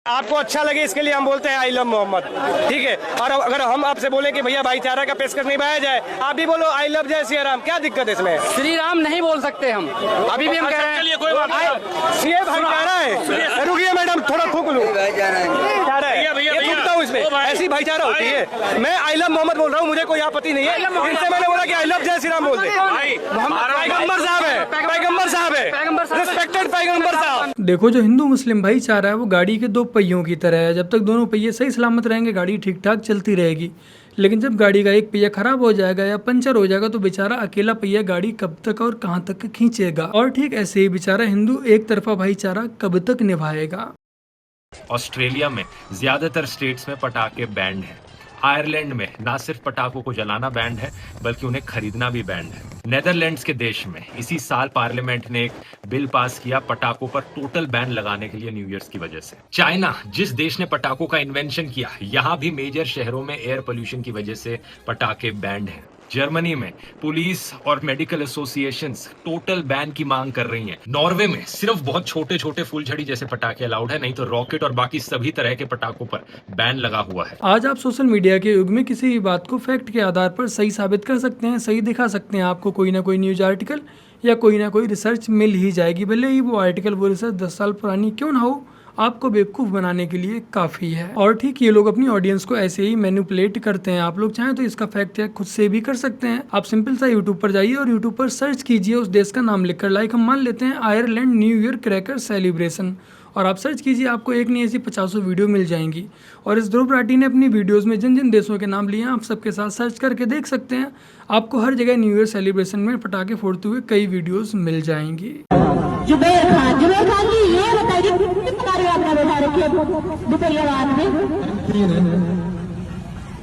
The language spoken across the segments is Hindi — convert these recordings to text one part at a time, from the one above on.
आपको अच्छा लगे इसके लिए हम बोलते हैं आई लव मोहम्मद, ठीक है। और अगर हम आपसे बोले कि भैया भाईचारा का पेशकश निभाया जाए, आप भी बोलो आई लव जय श्री राम, क्या दिक्कत है इसमें? श्री राम नहीं बोल सकते हम, अभी भी हम कह रहे हैं ये भाईचारा है। रुकिए मैडम, थोड़ा थूक लूं, थूकता हूँ इसमें, ऐसी भाईचारा होती है। मैं आई लव मोहम्मद बोल रहा हूँ, मुझे कोई आपत्ति नहीं है। इनसे मैंने बोला कि आई लव जय श्री राम बोल दे। पैगंबर साहब है, पैगंबर साहब है, रिस्पेक्टेड पैगंबर साहब। देखो, जो हिंदू मुस्लिम भाईचारा है वो गाड़ी के दो पहियों की तरह है। जब तक दोनों पहिए सही सलामत रहेंगे गाड़ी ठीक ठाक चलती रहेगी, लेकिन जब गाड़ी का एक पहिया खराब हो जाएगा या पंचर हो जाएगा तो बेचारा अकेला पहिया गाड़ी कब तक और कहां तक खींचेगा। और ठीक ऐसे ही बेचारा हिंदू एक तरफा भाईचारा कब तक निभाएगा। ऑस्ट्रेलिया में ज्यादातर स्टेट्स में पटाखे बैंड है। आयरलैंड में ना सिर्फ पटाखों को जलाना बैंड है बल्कि उन्हें खरीदना भी बैंड है। नेदरलैंड्स के देश में इसी साल पार्लियामेंट ने एक बिल पास किया पटाखों पर टोटल बैन लगाने के लिए न्यू ईयर्स की वजह से। चाइना, जिस देश ने पटाखों का इन्वेंशन किया, यहां भी मेजर शहरों में एयर पोल्यूशन की वजह से पटाखे बैंड हैं। जर्मनी में पुलिस और मेडिकल एसोसिएशंस टोटल बैन की मांग कर रही हैं। नॉर्वे में सिर्फ बहुत छोटे छोटे फुलझड़ी जैसे पटाखे अलाउड है, नहीं तो रॉकेट और बाकी सभी तरह के पटाखों पर बैन लगा हुआ है। आज आप सोशल मीडिया के युग में किसी भी बात को फैक्ट के आधार पर सही साबित कर सकते हैं, सही दिखा सकते हैं। आपको कोई ना कोई न्यूज आर्टिकल या कोई ना कोई रिसर्च मिल ही जाएगी, भले ही वो आर्टिकल वो रिसर्च 10 साल पुरानी क्यों ना हो, आपको बेवकूफ़ बनाने के लिए काफ़ी है। और ठीक ये लोग अपनी ऑडियंस को ऐसे ही मैनिपुलेट करते हैं। आप लोग चाहें तो इसका फैक्ट चेक खुद से भी कर सकते हैं। आप सिंपल सा यूट्यूब पर जाइए और यूट्यूब पर सर्च कीजिए उस देश का नाम लिखकर, लाइक हम मान लेते हैं Ireland new year cracker celebration, और आप सर्च कीजिए, आपको एक नहीं ऐसी 50 वीडियो मिल जाएंगी। और इस ध्रुव राठी ने अपनी वीडियोस में जिन जिन देशों के नाम लिए हैं आप सबके साथ सर्च करके देख सकते हैं। आपको हर जगह न्यू ईयर सेलिब्रेशन में पटाखे फोड़ते हुए कई वीडियोस मिल जाएंगी। जुबैर खान जी, ये बताइए कितने पटाखे आपने बैठा रखे हैं दोपहर रात में?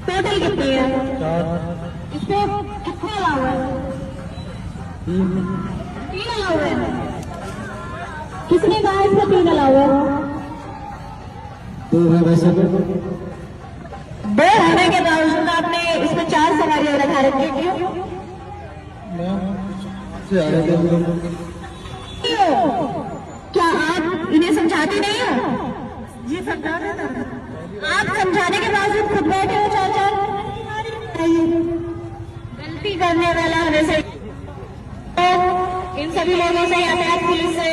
टोटल कितने हैं? इसमें कितने अलाउ है? 3 अलाउ है। किसने कहा इसमें 3 अलाउ है? 2 होने के बावजूद आपने इसमें 4 सवारियां रखा रखी क्यों? क्या आप इन्हें समझाते नहीं हो? जी समझा रहे हैं। आप समझाने के बावजूद खुद बैठे हो 4-4। गलती करने वाला होने से तो इन सभी लोगों से यातायात पुलिस से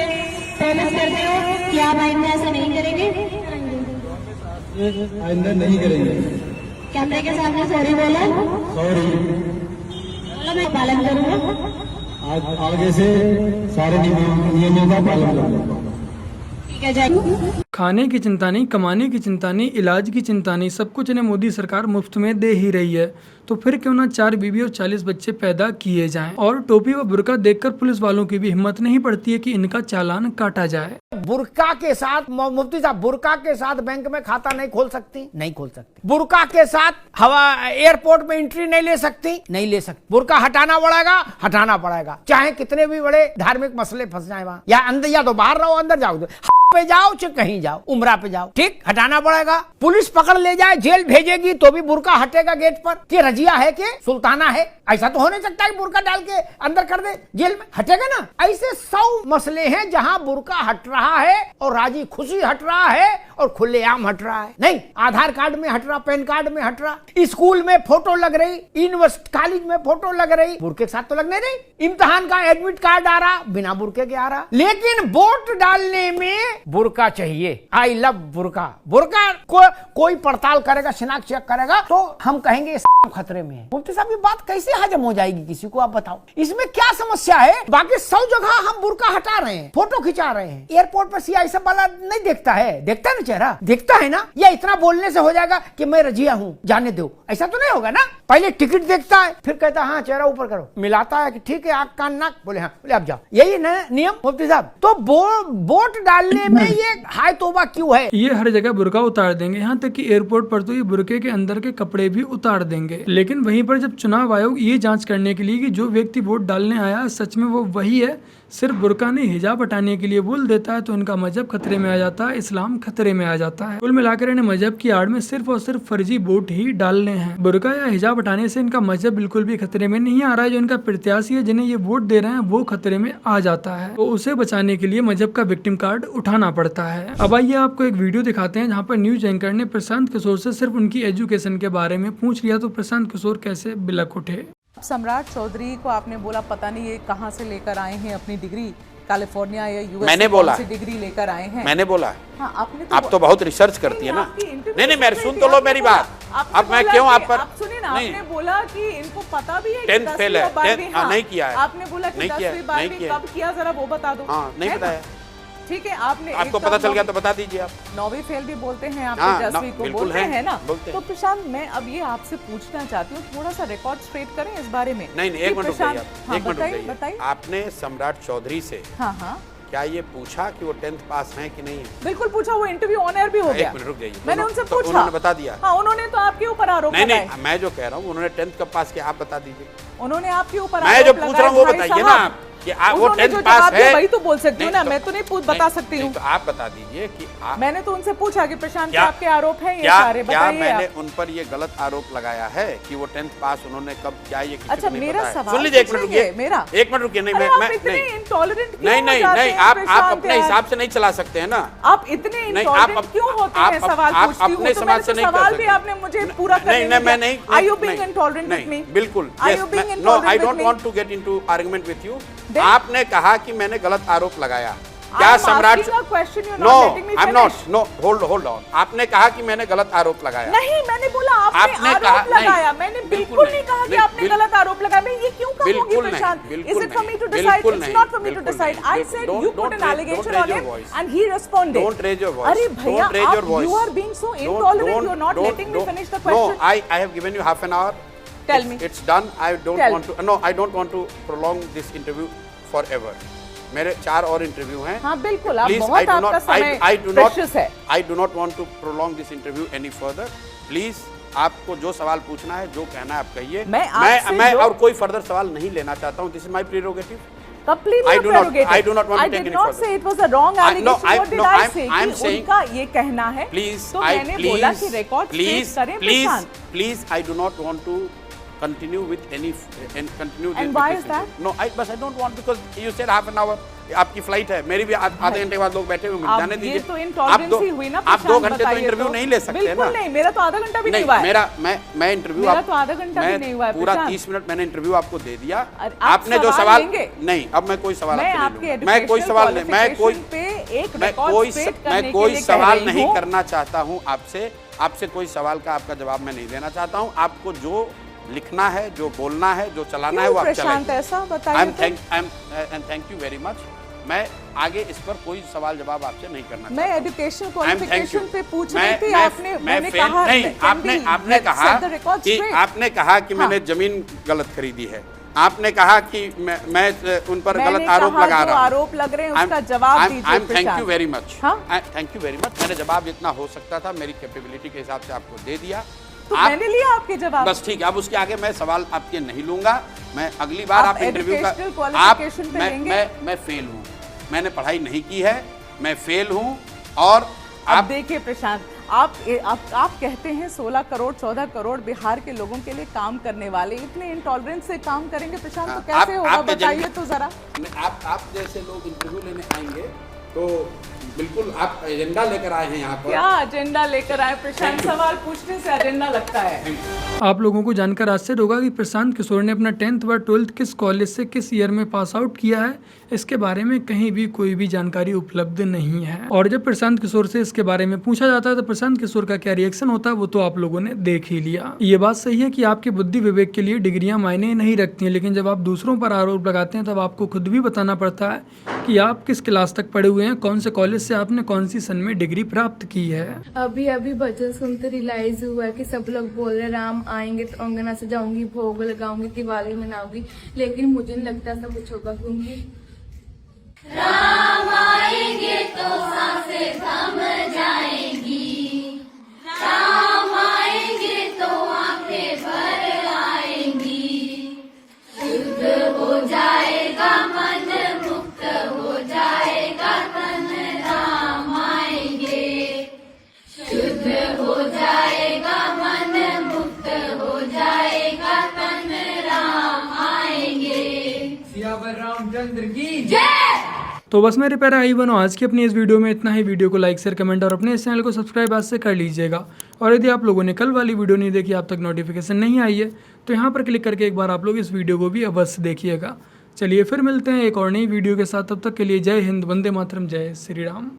प्रॉमिस करते हो कि आप आइंदा ऐसा नहीं करेंगे? आइंदा नहीं करेंगे। कैमरे के सामने सॉरी बोला? सॉरी। बोलो मैं पालन करूंगा। आगे से सारे नियमों का पालन करूंगा। ठीक है, जाइए। खाने की चिंता नहीं, कमाने की चिंता नहीं, इलाज की चिंता नहीं, सब कुछ इन्हें मोदी सरकार मुफ्त में दे ही रही है। तो फिर क्यों ना 4 बीवी और 40 बच्चे पैदा किए जाएं। और टोपी व बुर्का देखकर पुलिस वालों की भी हिम्मत नहीं पड़ती है कि इनका चालान काटा जाए। बुर्का के साथ मुफ्ती साहब, बुर्का के साथ बैंक में खाता नहीं खोल सकती, नहीं खोल सकती। बुर्का के साथ हवा एयरपोर्ट में एंट्री नहीं ले सकती, नहीं ले सकती। बुर्का हटाना पड़ेगा, हटाना पड़ेगा, चाहे कितने भी बड़े धार्मिक मसले फंस जाए वहां। या अंदर, या तो बाहर रहो, अंदर जाओ, पे जाओ चाहे कहीं जाओ, उमरा पे जाओ, ठीक, हटाना पड़ेगा। पुलिस पकड़ ले जाए, जेल भेजेगी तो भी बुर्का हटेगा गेट पर। कि रजिया है कि सुल्ताना है? ऐसा तो हो नहीं सकता कि बुर्का डाल के अंदर कर दे जेल में, हटेगा ना। ऐसे 100 मसले हैं जहां बुर्का हट रहा है और राजी खुशी हट रहा है और खुलेआम हट रहा है। नहीं, आधार कार्ड में हट रहा, पैन कार्ड में हट रहा, स्कूल में फोटो लग रही, यूनिवर्सिटी कॉलेज में फोटो लग रही, बुर्के के साथ तो लगने नहीं। इम्तिहान का एडमिट कार्ड आ रहा, बिना बुर्के के आ रहा। लेकिन वोट डालने में बुर्का चाहिए। I love बुर्का। बुर्का को कोई पड़ताल करेगा, शिनाख्त चेक करेगा तो हम कहेंगे खतरे में है। मुफ्ती साहब, ये बात कैसे हजम हो जाएगी किसी को, आप बताओ, इसमें क्या समस्या है? बाकी 100 जगह हम बुर्का हटा रहे हैं, फोटो खिंचा रहे हैं। एयरपोर्ट पर सीआई सब वाला नहीं देखता है? देखता है ना, चेहरा देखता है ना? या इतना बोलने से हो जाएगा कि मैं रजिया हूँ, जाने दो? ऐसा तो नहीं होगा ना। पहले टिकट देखता है, फिर कहता है हाँ चेहरा ऊपर करो, मिलाता है कि ठीक है, आंख कान नाक, बोले हाँ, बोले आप जाओ। यही ना नियम मुफ्ती साहब? तो वोट डालने में ये हाय तौबा क्यों है? ये हर जगह बुर्का उतार देंगे, यहाँ तक कि एयरपोर्ट पर तो ये बुर्के के अंदर के कपड़े भी उतार देंगे। लेकिन वहीं पर जब चुनाव आयोग ये जांच करने के लिए कि जो व्यक्ति वोट डालने आया सच में वो वही है, सिर्फ बुर्का नहीं हिजाब हटाने के लिए बोल देता है तो इनका मजहब खतरे में आ जाता है, इस्लाम खतरे में आ जाता है। कुल मिलाकर इन्हें मजहब की आड़ में सिर्फ और सिर्फ फर्जी वोट ही डालने हैं। बुर्का या हिजाब हटाने से इनका मजहब बिल्कुल भी खतरे में नहीं आ रहा है। जो इनका प्रत्याशी है जिन्हें ये वोट दे रहे हैं वो खतरे में आ जाता है, तो उसे बचाने के लिए मजहब का विक्टिम कार्ड उठाना पड़ता है। अब आइए आपको एक वीडियो दिखाते हैं जहाँ पर न्यूज एंकर ने प्रशांत किशोर से सिर्फ उनकी एजुकेशन के बारे में पूछ लिया तो प्रशांत किशोर कैसे बिलक उठे। सम्राट चौधरी को आपने बोला पता नहीं ये कहाँ से लेकर आए हैं अपनी डिग्री, कैलिफोर्निया या यूएस मैंने बोला से डिग्री लेकर आए हैं। मैंने बोला हाँ, आपने आप तो बहुत रिसर्च करती है ना। नहीं मैं सुन तो लो मेरी बात। अब मैं क्यों आप पर सुनिए ना, आपने बोला कि इनको पता भी है 10th फेल है, नहीं किया है। आपने बोला कि 10वीं 12वीं कब किया, जरा वो बता दो। हाँ, नहीं पता है। ठीक है, आपने आपको पता चल गया तो बता दीजिए आप। 9वीं फेल भी बोलते हैं आप, हाँ, 10वीं को बोलते हैं ना। बोलते तो प्रशांत मैं अब ये आपसे पूछना चाहती हूँ, थोड़ा सा रिकॉर्ड स्ट्रेट करें इस बारे में। नहीं एक मिनट रुकिए आप, एक मिनट रुकिए। बताइए। आपने सम्राट चौधरी से हाँ हाँ क्या ये पूछा कि वो 10th पास हैं कि नहीं है? बिल्कुल पूछा, वो इंटरव्यू ऑन एयर भी हो गया। एक मिनट रुक जाइए, मैंने उनसे पूछा, उन्होंने बता दिया। हाँ, उन्होंने तो आपके ऊपर आरोप लगाए। नहीं मैं जो कह रहा हूँ उन्होंने 10th कब पास किया आप बता दीजिए। उन्होंने आपके ऊपर मैं जो पूछ रहा हूँ वो बताइए ना आप कि आप वो 10th पास है। वही तो बोल सकती हूँ ना, मैं तो नहीं बता सकती हूँ। तो आप बता दीजिए कि मैंने तो उनसे पूछा कि प्रशांत आपके आरोप हैं ये सारे, क्या बताइए। मैंने उन पर ये गलत आरोप लगाया है कि वो 10th पास उन्होंने कब क्या ये किसी अच्छा को नहीं मेरा पता है? सवाल सुन लीजिए एक मिनट रुकिए, मेरा एक मिनट रुकिए। नहीं मैं नहीं आप अपने हिसाब से नहीं चला सकते हैं ना। आप इतने इंटॉलरेंट क्यों होते हैं? सवाल पूछती हूँ तो मैंने सवाल भी आपने मुझे पूरा करने मैं नहीं। Are you being intolerant with me? बिल्कुल। Are you being No, intolerant I with don't me? want to get into argument with you. Then- आपने कहा कि मैंने गलत आरोप लगाया। क्या I'm सम्राट asking a question, you're no not letting me I am not finish. No hold on. आपने कहा कि मैंने गलत आरोप लगाया। नहीं, मैंने बोला आपने आपने आरोप कहा- लगाया। नहीं, मैंने बिल्कुल बिल्कुल नहीं कहा कि नहीं, आपने गलत आरोप लगाया। मैं ये क्यों कहूंगी बिल्कुल नहीं, प्रशांत? बिल्कुल Is it for me to नहीं, decide? बिल्कुल It's नहीं, not for me to बिल्कुल decide. नहीं, I said don't- you don't put an raise- allegation don't raise on your him voice. and he responded. Don't raise your voice. अरे भैया, Don't raise your voice. you are being so intolerant. You're not letting me finish the question. No, I have given you half an hour. Tell me. It's done. I don't Tell want to. No, I don't want to prolong this interview forever. मेरे 4 और इंटरव्यू हैं। हाँ बिल्कुल, आप Please, बहुत आपका समय precious है। I do not want to prolong this interview any further. Please, आपको जो सवाल पूछना है, जो कहना है आप कहिए। मैं और कोई फर्दर सवाल नहीं लेना चाहता हूँ। This is my prerogative. Completely I do not prerogative. want to I take did any not further. say it was a wrong allegation. What did I say? I'm कि saying उनका ये कहना है। Please, तो मैंने बोला कि रिकॉर्ड स्ट्रेट करें प्रशांत। Please, I do not want to continue with any and continue. And why is that? No, I don't want because you said half an hour. आपकी फ्लाइट है, मेरी भी आधे घंटे बाद लोग बैठे हुए मिल जाने दीजिए। ये तो इंटॉलरेंसी हुई ना आप 2 घंटे तो इंटरव्यू नहीं ले सकते ना। बिल्कुल नहीं, मेरा तो आधा घंटा भी नहीं हुआ है। मेरा मैं इंटरव्यू मेरा तो आधा घंटा भी नहीं हुआ है पूरा प्रशांत। 30 मिनट मैंने इंटरव्यू आपको दे दिया। आपने जो सवाल लेंगे? नहीं, अब मैं कोई सवाल मैं आपसे आपके नहीं लूंगा। मैं कोई सवाल नहीं, मैं कोई सवाल नहीं करना चाहता हूँ आपसे कोई सवाल का आपका जवाब मैं नहीं देना चाहता हूँ। आपको जो लिखना है, जो बोलना है, जो चलाना है वो आप चलाइए। ऐसा बताइए। Thank you very much. मैं आगे इस पर कोई सवाल जवाब आपसे नहीं करना मैं चाहता। एजुकेशन क्वालिफिकेशन पे पूछ रही थी। मैंने कहा नहीं, आपने कहा कि मैंने जमीन गलत खरीदी है। आपने कहा कि मैं उन पर गलत आरोप लगा रहा हूं। आरोप लग रहे हैं उसका जवाब दीजिए। Thank you very much. Thank you very much. मैंने जवाब जितना हो सकता था मेरी कैपेबिलिटी के हिसाब से आपको दे दिया। तो मैंने लिया आपके जवाब। बस ठीक है, अब उसके आगे मैं सवाल आपके नहीं लूंगा। मैं अगली बार आप इंटरव्यू का मैं फेल हूँ। मैंने पढ़ाई नहीं की है, मैं फेल हूँ। और अब देखिए प्रशांत, आप कहते हैं 16 करोड़ 14 करोड़ बिहार के लोगों के लिए काम करने वाले इतने इंटॉलरेंस से काम करेंगे प्रशांत, तो कैसे होगा बताइए तो जरा। आप जैसे लोग इंटरव्यू लेने आएंगे तो बिल्कुल आप एजेंडा लेकर आए हैं यहाँ पर। क्या एजेंडा लेकर आए प्रशांत? सवाल पूछने से एजेंडा लगता है। आप लोगों को जानकर आश्चर्य होगा कि प्रशांत किशोर ने अपना 10th व 12th किस कॉलेज से किस ईयर में पास आउट किया है, इसके बारे में कहीं भी कोई भी जानकारी उपलब्ध नहीं है। और जब प्रशांत किशोर से इसके बारे में पूछा जाता है तो प्रशांत किशोर का क्या रिएक्शन होता है वो तो आप लोगों ने देख ही लिया। ये बात सही है कि आपके बुद्धि विवेक के लिए डिग्रियां मायने नहीं रखती हैं, लेकिन जब आप दूसरों पर आरोप लगाते हैं तब आपको खुद भी बताना पड़ता है कि आप किस क्लास तक पढ़े हुए हैं, कौन से कॉलेज से आपने कौन सी सन में डिग्री प्राप्त की है। अभी भजन सुनते रियलाइज हुआ है कि सब लोग बोल रहे राम आएंगे तो अंगना सजाऊंगी, भोग लगाऊंगी, दिवाली मनाऊंगी, लेकिन मुझे नहीं लगता ऐसा कुछ होगा क्योंकि राम आएंगे तो सांसें थम जाएंगी, राम आएंगे तो आंखें भर आएंगी, शुद्ध हो जाएगा मन, मुक्त हो जाएगा मन, मुक्त हो जाएगा तन, राम आएंगे। सियावर रामचंद्र की जय। तो बस मेरे प्यारे भाई बहनों, आज की अपनी इस वीडियो में इतना ही। वीडियो को लाइक शेयर कमेंट और अपने इस चैनल को सब्सक्राइब आज से कर लीजिएगा। और यदि आप लोगों ने कल वाली वीडियो नहीं देखी, आप तक नोटिफिकेशन नहीं आई है, तो यहाँ पर क्लिक करके एक बार आप लोग इस वीडियो को भी अवश्य देखिएगा। चलिए फिर मिलते हैं एक और नई वीडियो के साथ। तब तक के लिए जय हिंद, वंदे मातरम, जय श्री राम।